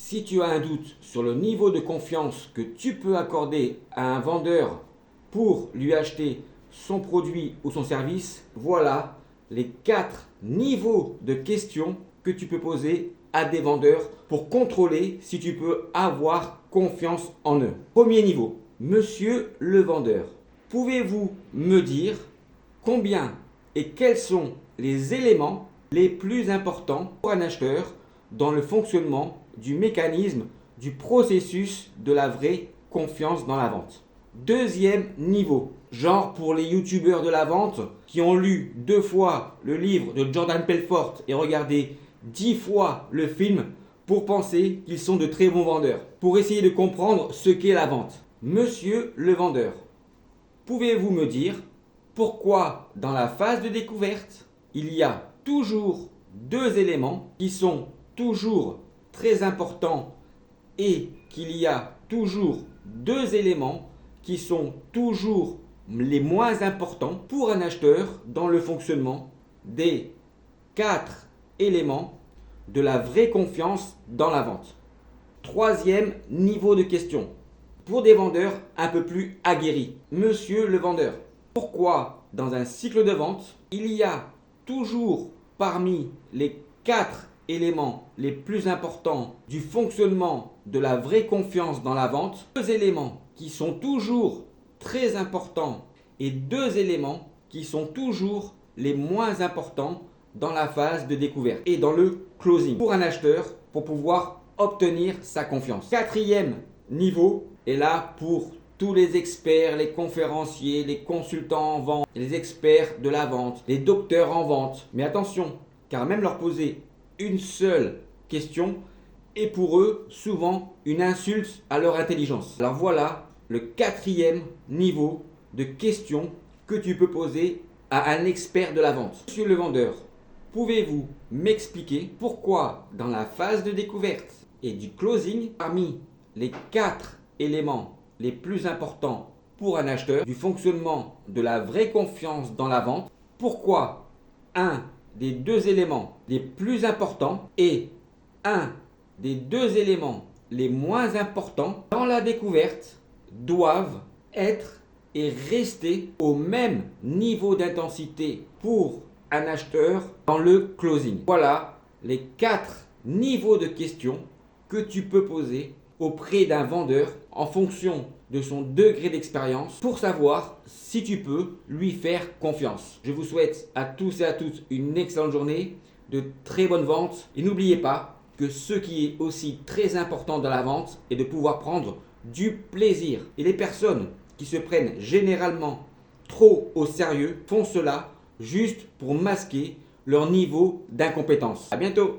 Si tu as un doute sur le niveau de confiance que tu peux accorder à un vendeur pour lui acheter son produit ou son service, voilà les 4 niveaux de questions que tu peux poser à des vendeurs pour contrôler si tu peux avoir confiance en eux. Premier niveau, monsieur le vendeur, pouvez-vous me dire combien et quels sont les éléments les plus importants pour un acheteur dans le fonctionnement du mécanisme du processus de la vraie confiance dans la vente? Deuxième niveau, genre pour les youtubeurs de la vente qui ont lu 2 fois le livre de Jordan Belfort et regardé 10 fois le film pour penser qu'ils sont de très bons vendeurs, pour essayer de comprendre ce qu'est la vente. Monsieur le vendeur, pouvez-vous me dire pourquoi dans la phase de découverte, il y a toujours 2 éléments qui sont toujours très importants et qu'il y a toujours 2 éléments qui sont toujours les moins importants pour un acheteur dans le fonctionnement des 4 éléments de la vraie confiance dans la vente. Troisième niveau de question, pour des vendeurs un peu plus aguerris. Monsieur le vendeur, pourquoi dans un cycle de vente, il y a toujours parmi les 4 éléments les plus importants du fonctionnement de la vraie confiance dans la vente, 2 éléments qui sont toujours très importants et 2 éléments qui sont toujours les moins importants dans la phase de découverte et dans le closing pour un acheteur pour pouvoir obtenir sa confiance. Quatrième niveau est là pour tous les experts, les conférenciers, les consultants en vente, les experts de la vente, les docteurs en vente. Mais attention, car même leur poser une seule question est pour eux souvent une insulte à leur intelligence. Alors voilà le 4e niveau de questions que tu peux poser à un expert de la vente. Monsieur le vendeur, pouvez-vous m'expliquer pourquoi dans la phase de découverte et du closing, parmi les 4 éléments les plus importants pour un acheteur du fonctionnement de la vraie confiance dans la vente, pourquoi un des 2 éléments les plus importants et un des 2 éléments les moins importants dans la découverte doivent être et rester au même niveau d'intensité pour un acheteur dans le closing. Voilà les 4 niveaux de questions que tu peux poser auprès d'un vendeur en fonction de son degré d'expérience pour savoir si tu peux lui faire confiance. Je vous souhaite à tous et à toutes une excellente journée, de très bonnes ventes et n'oubliez pas que ce qui est aussi très important dans la vente est de pouvoir prendre du plaisir. Et les personnes qui se prennent généralement trop au sérieux font cela juste pour masquer leur niveau d'incompétence. À bientôt!